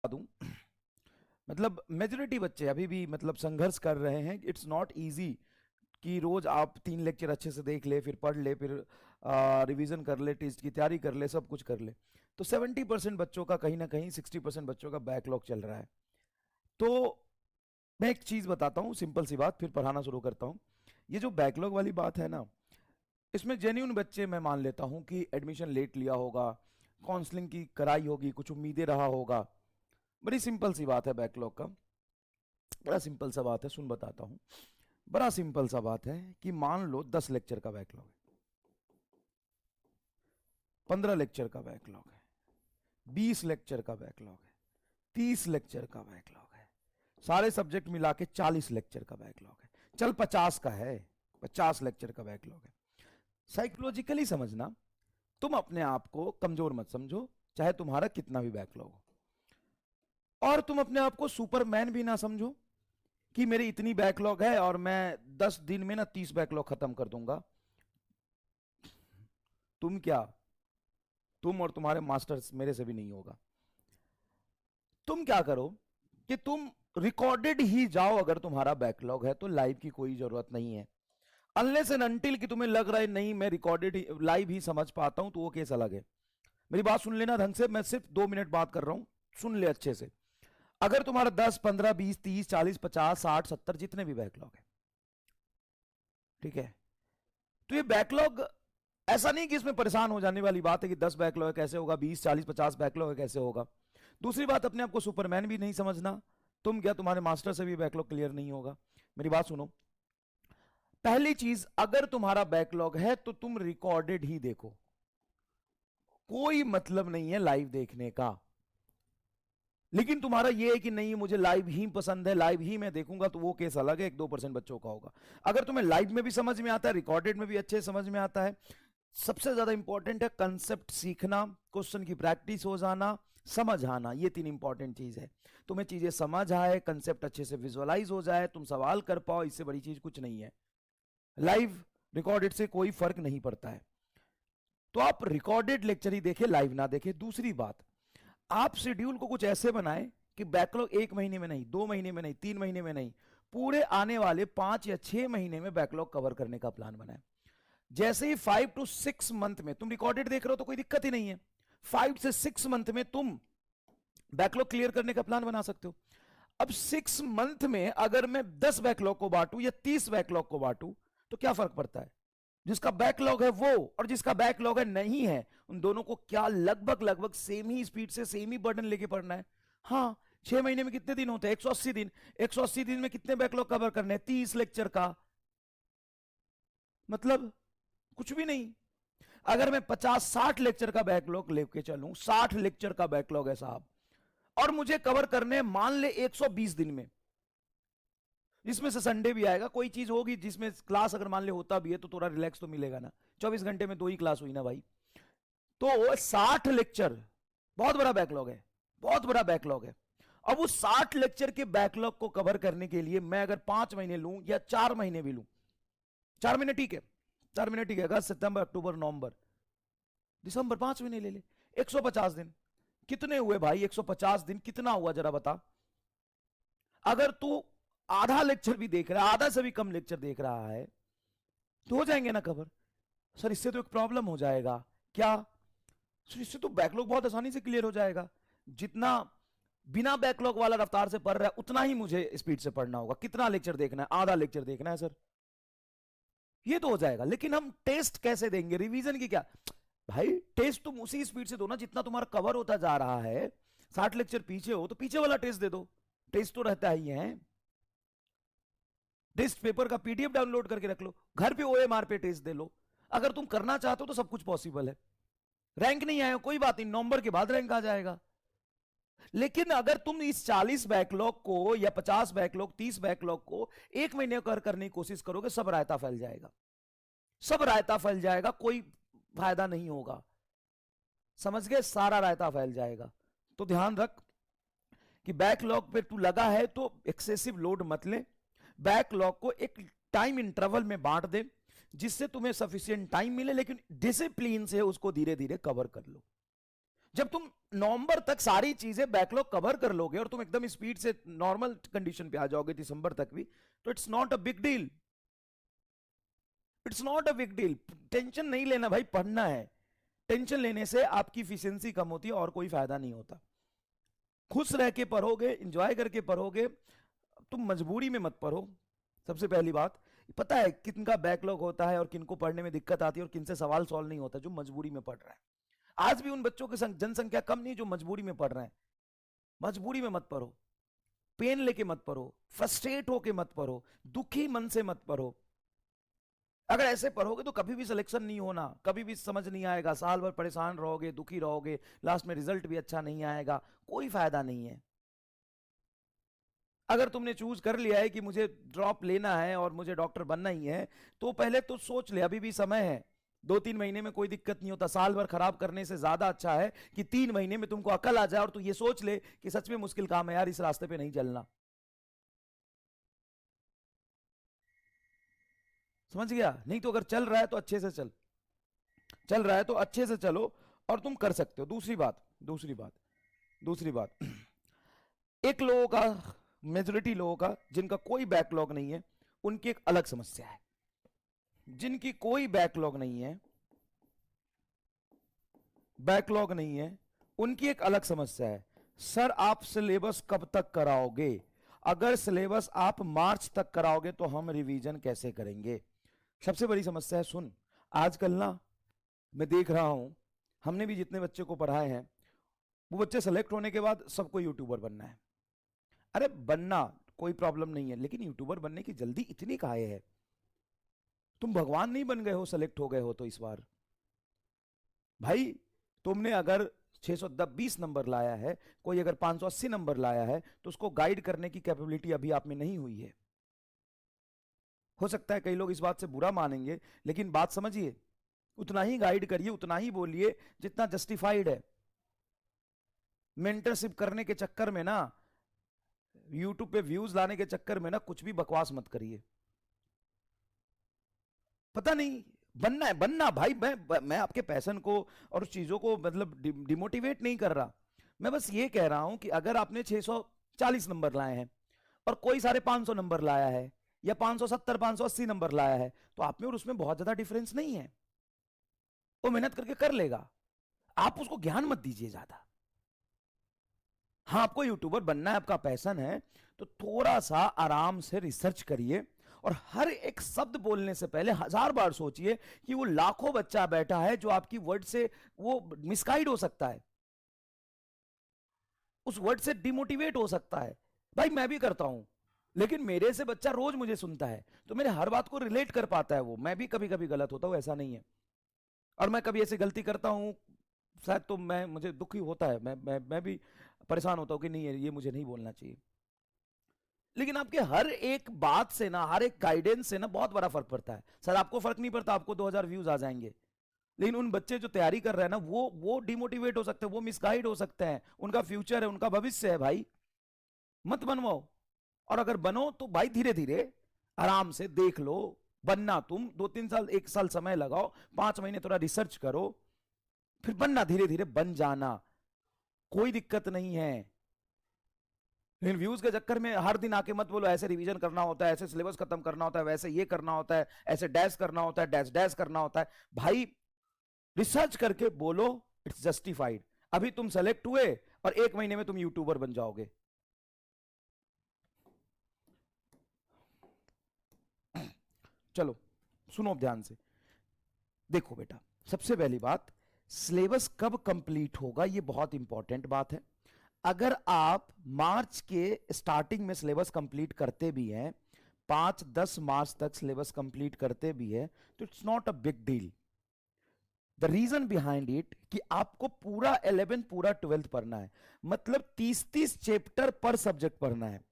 दूं, मतलब मेजोरिटी बच्चे अभी भी मतलब संघर्ष कर रहे हैं। इट्स नॉट इजी कि रोज आप 3 लेक्चर अच्छे से देख ले, फिर पढ़ ले, फिर रिवीजन कर ले, टेस्ट की तैयारी कर ले, सब कुछ कर ले। तो 70% बच्चों का कहीं ना कहीं 60% बच्चों का बैकलॉग चल रहा है। तो मैं एक चीज बताता हूँ, सिंपल सी बात, फिर पढ़ाना शुरू करता हूँ। ये जो बैकलॉग वाली बात है ना, इसमें जेन्यून बच्चे मैं मान लेता हूँ कि एडमिशन लेट लिया होगा, काउंसलिंग की कराई होगी, कुछ उम्मीदें रहा होगा। बड़ी सिंपल सी बात है बैकलॉग का, बड़ा सिंपल सा बात है, सुन बताता हूँ। बड़ा सिंपल सा बात है कि मान लो 10 लेक्चर का बैकलॉग है, 15 लेक्चर का बैकलॉग है, 20 लेक्चर का बैकलॉग है, 30 लेक्चर का बैकलॉग है, सारे सब्जेक्ट मिला के 40 लेक्चर का बैकलॉग है, चल 50 का है, 50 लेक्चर का बैकलॉग है। साइकोलॉजिकली समझना, तुम अपने आप को कमजोर मत समझो, चाहे तुम्हारा कितना भी बैकलॉग हो। और तुम अपने आप को सुपरमैन भी ना समझो कि मेरी इतनी बैकलॉग है और मैं 10 दिन में ना 30 बैकलॉग खत्म कर दूंगा। तुम क्या, तुम और तुम्हारे मास्टर्स मेरे से भी नहीं होगा। तुम क्या करो कि तुम रिकॉर्डेड ही जाओ। अगर तुम्हारा बैकलॉग है तो लाइव की कोई जरूरत नहीं है, अनलेस एंड अनटिल कि तुम्हें लग रहा है नहीं मैं रिकॉर्डेड लाइव ही समझ पाता हूं, तो वो केस अलग है। मेरी बात सुन लेना ढंग से, मैं सिर्फ 2 मिनट बात कर रहा हूं, सुन ले अच्छे से। अगर तुम्हारा 10, 15, 20, 30, 40, 50, 60, 70 जितने भी बैकलॉग है, ठीक है, तो ये बैकलॉग ऐसा नहीं कि इसमें परेशान हो जाने वाली बात है कि 10 बैकलॉग है कैसे होगा, 20, 40, 50 बैकलॉग है कैसे होगा। दूसरी बात, अपने आप को सुपरमैन भी नहीं समझना। तुम क्या, तुम्हारे मास्टर से भी बैकलॉग क्लियर नहीं होगा। मेरी बात सुनो, पहली चीज, अगर तुम्हारा बैकलॉग है तो तुम रिकॉर्डेड ही देखो, कोई मतलब नहीं है लाइव देखने का। लेकिन तुम्हारा ये है कि नहीं मुझे लाइव ही पसंद है, लाइव ही मैं देखूंगा, तो वो केस अलग है, 1-2% बच्चों का होगा। अगर तुम्हें लाइव में भी समझ में आता है, रिकॉर्डेड में भी अच्छे समझ में आता है, सबसे ज्यादा इंपॉर्टेंट है कंसेप्ट सीखना, क्वेश्चन की प्रैक्टिस हो जाना, समझ आना, ये 3 इंपॉर्टेंट चीज है। तुम्हें चीजें समझ आए, कंसेप्ट अच्छे से विजुअलाइज हो जाए, तुम सवाल कर पाओ, इससे बड़ी चीज कुछ नहीं है। लाइव रिकॉर्डेड से कोई फर्क नहीं पड़ता है। तो आप रिकॉर्डेड लेक्चर ही देखें, लाइव ना देखें। दूसरी बात, आप शेड्यूल को कुछ ऐसे बनाएं कि बैकलॉग 1 महीने में नहीं, 2 महीने में नहीं, 3 महीने में नहीं, पूरे आने वाले 5 या 6 महीने में बैकलॉग कवर करने का प्लान बनाएं। जैसे ही 5 to 6 मंथ में तुम रिकॉर्डेड देख रहे हो तो कोई दिक्कत ही नहीं है, 5 से 6 मंथ में तुम बैकलॉग क्लियर करने का प्लान बना सकते हो। अब 6 मंथ में अगर मैं 10 बैकलॉग को बांटू या 30 बैकलॉग को बांटू तो क्या फर्क पड़ता है? जिसका बैकलॉग है वो और जिसका बैकलॉग है नहीं है, उन दोनों को क्या लगभग लगभग सेम ही स्पीड से सेम ही बर्डन लेके पढ़ना है। हाँ, 6 महीने में कितने दिन होते हैं? 180 दिन। 180 दिन में कितने बैकलॉग कवर करने हैं? 30 लेक्चर का, मतलब कुछ भी नहीं। अगर मैं 50-60 लेक्चर का बैकलॉग लेके चलूं, 60 लेक्चर का बैकलॉग है साहब, और मुझे कवर करने मान ले 120 दिन में, जिसमें से संडे भी आएगा, कोई चीज होगी जिसमें क्लास अगर मान ले होता भी है तो थोड़ा रिलैक्स तो मिलेगा ना। 24 घंटे में 2 ही क्लास हुई ना भाई। तो 60 लेक्चर बहुत बड़ा बैकलॉग है, बहुत बड़ा बैकलॉग है। अब उस 60 लेक्चर के बैकलॉग को कवर करने के लिए मैं अगर 5 महीने लूं या 4 महीने भी लूं, 4 महीने ठीक है, 4 महीने ठीक है, अगस्त, सितंबर, अक्टूबर, नवंबर, दिसंबर, 5 महीने ले ले, 150 दिन कितने हुए भाई? 150 दिन कितना हुआ जरा बता। अगर तू आधा लेक्चर भी देख रहा है, आधा से भी कम लेक्चर देख रहा है, तो हो जाएंगे ना कवर। सर इससे तो एक प्रॉब्लम हो जाएगा। क्या? सर इससे तो बैकलॉग बहुत आसानी से क्लियर हो जाएगा। जितना बिना बैकलॉग वाला रफ्तार से पढ़ रहा है उतना ही मुझे स्पीड से पढ़ना होगा। कितना लेक्चर देखना है? आधा लेक्चर देखना है सर, ये तो हो जाएगा। लेकिन हम टेस्ट कैसे देंगे? रिवीजन की क्या भाई, टेस्ट तुम उसी स्पीड से दो ना जितना तुम्हारा कवर होता जा रहा है। 60 लेक्चर पीछे हो तो पीछे वाला टेस्ट दे दो, टेस्ट तो रहता ही है। टेस्ट पेपर का पीडीएफ डाउनलोड करके रख लो, घर पे ओएमआर पे टेस्ट दे लो। अगर तुम करना चाहते हो तो सब कुछ पॉसिबल है। रैंक नहीं आया कोई बात नहीं, नवंबर के बाद रैंक आ जाएगा। लेकिन अगर तुम इस 40 बैकलॉग को या 50 बैकलॉग, 30 बैकलॉग को 1 महीने कर करने की कोशिश करोगे, सब रायता फैल जाएगा, सब रायता फैल जाएगा, कोई फायदा नहीं होगा। समझ गए? सारा रायता फैल जाएगा। तो ध्यान रख कि बैकलॉग पे तू लगा है तो एक्सेसिव लोड मत ले। बैकलॉग को एक टाइम इंटरवल में बांट दे जिससे तुम्हें सफिशिएंट टाइम मिले, लेकिन डिसिप्लिन से उसको धीरे धीरे कवर कर लो। जब तुम नवंबर तक सारी चीजें बैकलॉग कवर कर लोगे और तुम एकदम स्पीड से नॉर्मल कंडीशन पे आ जाओगे दिसंबर तक भी, तो it's not a big deal. It's not a big deal. Tension नहीं लेना भाई, पढ़ना है। टेंशन लेने से आपकी इफिशियंसी कम होती है और कोई फायदा नहीं होता। खुश रह के पढ़ोगे, इंजॉय करके पढ़ोगे। तुम मजबूरी में मत पढ़ो। सबसे पहली बात, पता है किनका बैकलॉग होता है और किनको पढ़ने में दिक्कत आती है और किनसे सवाल सॉल्व नहीं होता? जो मजबूरी में पढ़ रहा है। आज भी उन बच्चों की जनसंख्या कम नहीं जो मजबूरी में पढ़ रहे हैं। मजबूरी में मत पढ़ो, पेन लेके मत पढ़ो, फ्रस्ट्रेट होके मत पढ़ो, दुखी मन से मत पढ़ो। अगर ऐसे पढ़ोगे तो कभी भी सिलेक्शन नहीं होना, कभी भी समझ नहीं आएगा, साल भर परेशान रहोगे, दुखी रहोगे, लास्ट में रिजल्ट भी अच्छा नहीं आएगा, कोई फायदा नहीं है। अगर तुमने चूज कर लिया है कि मुझे ड्रॉप लेना है और मुझे डॉक्टर बनना ही है, तो पहले तो सोच ले, अभी भी समय है। 2-3 महीने में कोई दिक्कत नहीं होता। साल भर खराब करने से ज्यादा अच्छा है कि 3 महीने में तुमको अकल आ जाए और तू ये सोच ले कि सच में मुश्किल काम है यार, इस रास्ते पे नहीं चलना। समझ गया? नहीं तो अगर चल रहा है तो अच्छे से चल रहा है तो अच्छे से चलो और तुम कर सकते हो। दूसरी बात एक लोगों का, मेजोरिटी लोगों का जिनका कोई बैकलॉग नहीं है, उनकी एक अलग समस्या है। जिनकी कोई बैकलॉग नहीं है, उनकी एक अलग समस्या है। सर आप सिलेबस कब तक कराओगे? अगर सिलेबस आप मार्च तक कराओगे तो हम रिवीजन कैसे करेंगे? सबसे बड़ी समस्या है। सुन, आजकल ना मैं देख रहा हूं, हमने भी जितने बच्चे को पढ़ाए हैं, वो बच्चे सेलेक्ट होने के बाद सबको यूट्यूबर बनना है। अरे बनना कोई प्रॉब्लम नहीं है, लेकिन यूट्यूबर बनने की जल्दी इतनी काहे है? तुम भगवान नहीं बन गए हो, सेलेक्ट हो गए हो तो इस बार भाई, तुमने अगर 620 नंबर लाया है, कोई अगर 580 नंबर लाया है, तो उसको गाइड करने की कैपेबिलिटी अभी आप में नहीं हुई है। हो सकता है कई लोग इस बात से बुरा मानेंगे, लेकिन बात समझिए, उतना ही गाइड करिए, उतना ही बोलिए जितना जस्टिफाइड है। मेंटरशिप करने के चक्कर में ना, यूट्यूब पे व्यूज लाने के चक्कर में ना, कुछ भी बकवास मत करिए। पता नहीं, बनना है बनना भाई। मैं आपके पैशन को और उस चीजों को मतलब डिमोटिवेट नहीं कर रहा। मैं बस ये कह रहा हूं कि अगर आपने 640 नंबर लाए हैं और कोई 550 नंबर लाया है या 570 580 नंबर लाया है, तो आप में और उसमें बहुत ज्यादा डिफरेंस नहीं है। वो मेहनत करके कर लेगा, आप उसको ज्ञान मत दीजिए ज्यादा। हाँ, आपको यूट्यूबर बनना है, आपका पैशन है, तो थोड़ा सा आराम से रिसर्च करिए और हर एक शब्द बोलने से पहले 1000 बार सोचिए कि वो लाखों बच्चा बैठा है जो आपकी वर्ड से वो मिसगाइड हो सकता है, उस वर्ड से डिमोटिवेट हो सकता है। भाई मैं भी करता हूं, लेकिन मेरे से बच्चा रोज मुझे सुनता है तो मेरे हर बात को रिलेट कर पाता है वो। मैं भी कभी कभी गलत होता हूं, ऐसा नहीं है। और मैं कभी ऐसी गलती करता हूं शायद, तो मुझे दुख ही होता है, मैं भी परेशान होता हूं कि नहीं ये मुझे नहीं बोलना चाहिए। लेकिन आपके हर एक बात से ना, हर एक गाइडेंस से ना बहुत बड़ा फर्क पड़ता है। सर आपको फर्क नहीं पड़ता, आपको 2000 व्यूज आ जाएंगे, लेकिन उन बच्चे जो तैयारी कर रहे हैं ना, वो डिमोटिवेट हो सकते हैं, वो मिसगाइड हो सकते हैं। उनका फ्यूचर है, उनका भविष्य है भाई। मत बनवाओ। और अगर बनो तो भाई धीरे धीरे आराम से देख लो। बनना तुम 2-3 साल, 1 साल समय लगाओ, 5 महीने थोड़ा रिसर्च करो, फिर बनना, धीरे धीरे बन जाना, कोई दिक्कत नहीं है। लेकिन व्यूज के चक्कर में हर दिन आके मत बोलो ऐसे रिवीजन करना होता है, ऐसे सिलेबस खत्म करना होता है, वैसे ये करना होता है, ऐसे डैश करना होता है, डैश डैश करना होता है। भाई रिसर्च करके बोलो, इट्स जस्टिफाइड। अभी तुम सेलेक्ट हुए और 1 महीने में तुम यूट्यूबर बन जाओगे। चलो सुनो ध्यान से, देखो बेटा, सबसे पहली बात, सिलेबस कब कंप्लीट होगा ये बहुत इंपॉर्टेंट बात है। अगर आप मार्च के स्टार्टिंग में सिलेबस कंप्लीट करते भी हैं, 5-10 मार्च तक सिलेबस कंप्लीट करते भी है, तो it's not a big deal. The reason behind it कि आपको पूरा 11 पूरा 12 पढ़ना है, मतलब 30-30 चैप्टर पर सब्जेक्ट पढ़ना है।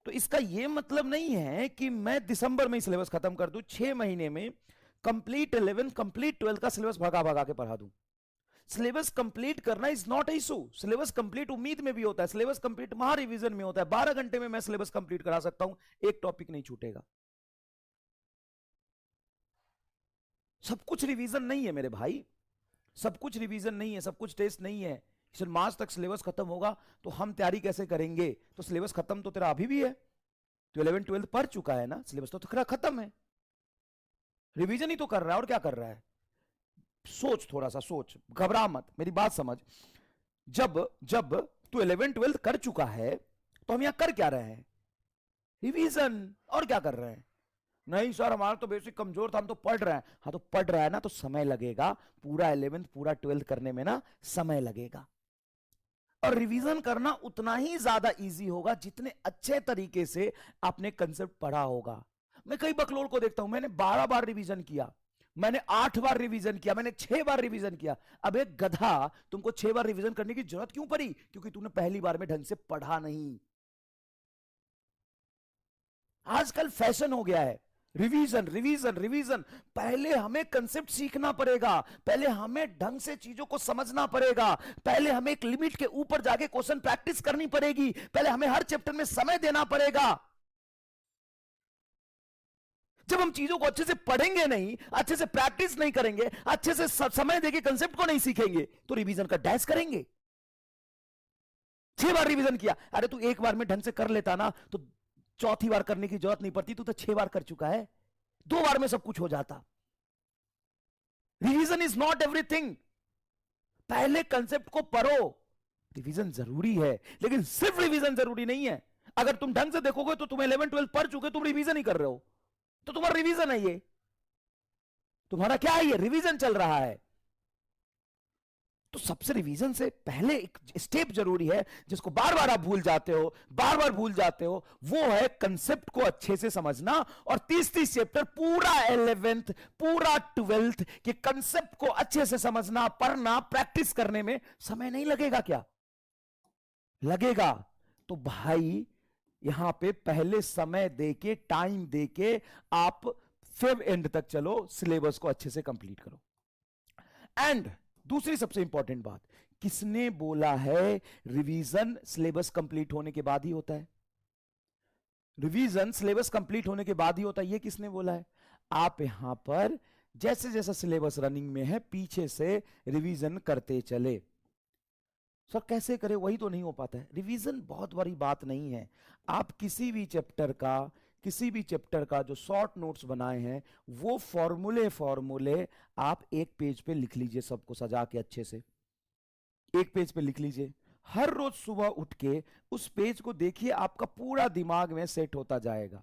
तो इसका यह मतलब नहीं है कि मैं दिसंबर में ही सिलेबस खत्म कर दूं, 6 महीने में कंप्लीट 11 कंप्लीट 12 का सिलेबस भगा भगा के पढ़ा दूं। सिलेबस कंप्लीट करना is not issue. Syllabus complete उम्मीद में भी होता है, सिलेबस कंप्लीट महा रिवीजन में होता है। 12 घंटे में मैं सिलेबस कंप्लीट करा सकता हूं, एक टॉपिक नहीं छूटेगा। सब कुछ रिवीजन नहीं है मेरे भाई, सब कुछ रिवीजन नहीं है, सब कुछ टेस्ट नहीं है। सर मार्च तक सिलेबस खत्म होगा तो हम तैयारी कैसे करेंगे? तो सिलेबस खत्म तो तेरा अभी भी है, तो 11 12 पढ़ चुका है ना, सिलेबस तो खत्म है, रिवीजन ही तो कर रहा है और क्या कर रहा है? सोच, थोड़ा सा सोच, घबरा मत, मेरी बात समझ। जब जब तू 11 12 कर चुका है तो हम यहां कर क्या रहे हैं? रिवीजन, और क्या कर रहे हैं? नहीं सर हमारा तो बेसिक कमजोर था, हम तो पढ़ रहे हैं। हाँ तो पढ़ रहा है ना, तो समय लगेगा, पूरा 11th पूरा 12th करने में ना समय लगेगा। और रिवीजन करना उतना ही ज्यादा इजी होगा जितने अच्छे तरीके से आपने कंसेप्ट पढ़ा होगा। मैं कई बकलोल को देखता हूं, मैंने 12 बार रिवीजन किया, मैंने 8 बार रिवीजन किया, मैंने 6 बार रिवीजन किया। अब एक गधा, तुमको 6 बार रिवीजन करने की जरूरत क्यों पड़ी? क्योंकि तुमने पहली बार में ढंग से पढ़ा नहीं। आजकल फैशन हो गया है रिवीजन रिवीजन रिवीजन। पहले हमें कंसेप्ट सीखना पड़ेगा, पहले हमें ढंग से चीजों को समझना पड़ेगा, पहले हमें एक लिमिट के ऊपर जाके क्वेश्चन प्रैक्टिस करनी पड़ेगी, पहले हमें हर चैप्टर में समय देना पड़ेगा। जब हम चीजों को अच्छे से पढ़ेंगे नहीं, अच्छे से प्रैक्टिस नहीं करेंगे, अच्छे से समय देके कंसेप्ट को नहीं सीखेंगे, तो रिवीजन का डैश करेंगे। 6 बार रिवीजन किया, अरे तू एक बार में ढंग से कर लेता ना तो चौथी बार करने की जरूरत नहीं पड़ती, तू तो 6 बार कर चुका है, 2 बार में सब कुछ हो जाता। Revision is not everything. पहले कंसेप्ट को पढ़ो, रिवीजन जरूरी है, लेकिन सिर्फ रिवीजन जरूरी नहीं है। अगर तुम ढंग से देखोगे तो तुम 11 12 पढ़ चुके, तुम रिवीजन ही कर रहे हो, तो तुम्हारा रिवीजन है ये, तुम्हारा क्या है ये? रिवीजन चल रहा है। तो सबसे रिवीजन से पहले एक स्टेप जरूरी है जिसको बार बार आप भूल जाते हो, बार बार भूल जाते हो, वो है कंसेप्ट को अच्छे से समझना। और 30 चैप्टर पूरा 11th पूरा 12th के कंसेप्ट को अच्छे से समझना, पढ़ना, प्रैक्टिस करने में समय नहीं लगेगा क्या? लगेगा। तो भाई यहां पे पहले समय देके, टाइम देके आप फिर एंड तक चलो, सिलेबस को अच्छे से कंप्लीट करो। एंड दूसरी सबसे इंपॉर्टेंट बात, किसने बोला है रिवीजन सिलेबस कंप्लीट होने के बाद ही होता है? रिवीजन सिलेबस कंप्लीट होने के बाद ही होता है, ये किसने बोला है? आप यहां पर जैसे जैसा सिलेबस रनिंग में है पीछे से रिवीजन करते चले। सर कैसे करें, वही तो नहीं हो पाता है। रिवीजन बहुत बड़ी बात नहीं है, आप किसी भी चैप्टर का जो शॉर्ट नोट्स बनाए हैं वो फॉर्मूले आप एक पेज पे लिख लीजिए, सबको सजा के अच्छे से एक पेज पे लिख लीजिए। हर रोज सुबह उठ के उस पेज को देखिए, आपका पूरा दिमाग में सेट होता जाएगा।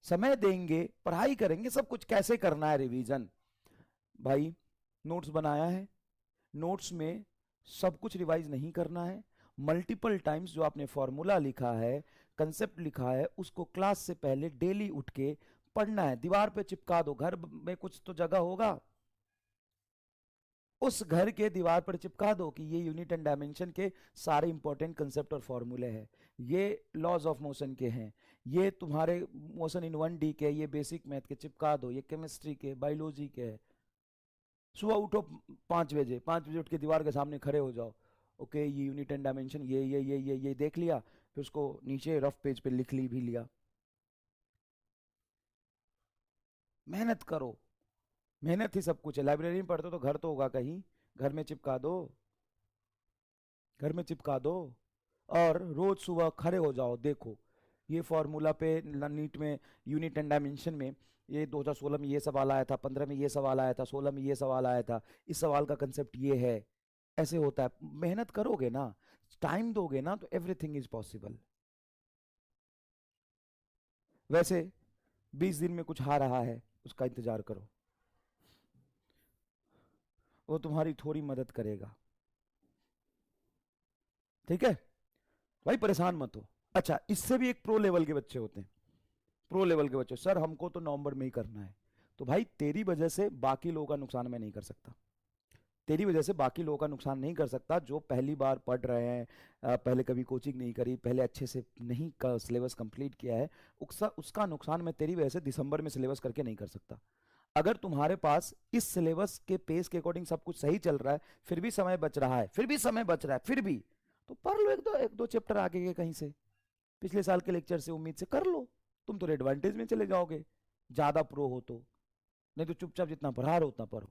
समय देंगे, पढ़ाई करेंगे, सब कुछ कैसे करना है रिवीजन। भाई नोट्स बनाया है, नोट्स में सब कुछ रिवाइज नहीं करना है, मल्टीपल टाइम्स जो आपने फॉर्मूला लिखा है, कंसेप्ट लिखा है, उसको क्लास से पहले डेली उठ के पढ़ना है। दीवार पे चिपका दो, घर में कुछ तो जगह होगा, उस घर के दीवार पर चिपका दो कि ये यूनिट एंड डायमेंशन के सारे इंपॉर्टेंट कंसेप्ट और फॉर्मूले हैं, ये लॉज ऑफ मोशन के हैं, ये तुम्हारे मोशन इन 1D के, ये बेसिक मैथ के, चिपका दो, ये केमिस्ट्री के, बायोलॉजी के है। सुबह उठो 5 बजे, 5 बजे उठ के दीवार के सामने खड़े हो जाओ, ओके ये यूनिट एंड डायमेंशन ये देख लिया, फिर उसको नीचे रफ पेज पे लिख ली भी लिया। मेहनत करो, मेहनत ही सब कुछ है। लाइब्रेरी में पढ़ते हो तो घर तो होगा कहीं, घर में चिपका दो, घर में चिपका दो, और रोज सुबह खड़े हो जाओ, देखो ये फॉर्मूला पे नीट में यूनिट एंड डायमेंशन में ये 2016 में ये सवाल आया था, 15 में ये सवाल आया था, 16 में ये सवाल आया था, इस सवाल का कंसेप्ट ये है, ऐसे होता है। मेहनत करोगे ना, टाइम दोगे ना, तो एवरीथिंग इज पॉसिबल। वैसे 20 दिन में कुछ आ रहा है, उसका इंतजार करो, वो तुम्हारी थोड़ी मदद करेगा, ठीक है भाई, परेशान मत हो। अच्छा, इससे भी एक प्रो लेवल के बच्चे होते हैं, प्रो लेवल के बच्चे, सर हमको तो नवंबर में ही करना है। तो भाई तेरी वजह से बाकी लोगों का नुकसान मैं नहीं कर सकता, तेरी वजह से बाकी लोगों का नुकसान नहीं कर सकता, जो पहली बार पढ़ रहे हैं, पहले कभी कोचिंग नहीं करी, पहले अच्छे से नहीं सिलेबस कंप्लीट किया है, उसका नुकसान मैं तेरी वजह से दिसंबर में सिलेबस करके नहीं कर सकता। अगर तुम्हारे पास इस सिलेबस के पेस के अकॉर्डिंग सब कुछ सही चल रहा है, फिर भी समय बच रहा है, फिर भी समय बच रहा है, फिर भी तो पढ़ लो एक दो चैप्टर आगे के कहीं से, पिछले साल के लेक्चर से उम्मीद से कर लो, तुम तो एडवांटेज में चले जाओगे ज्यादा प्रो हो तो। नहीं तो चुपचाप जितना पढ़ा रहे हो उतना पढ़ो।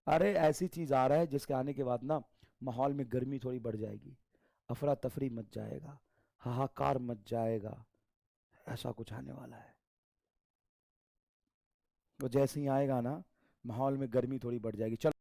अरे ऐसी चीज आ रहा है जिसके आने के बाद ना माहौल में गर्मी थोड़ी बढ़ जाएगी, अफरा तफरी मच जाएगा, हाहाकार मच जाएगा, ऐसा कुछ आने वाला है। वो जैसे ही आएगा ना, माहौल में गर्मी थोड़ी बढ़ जाएगी। चलो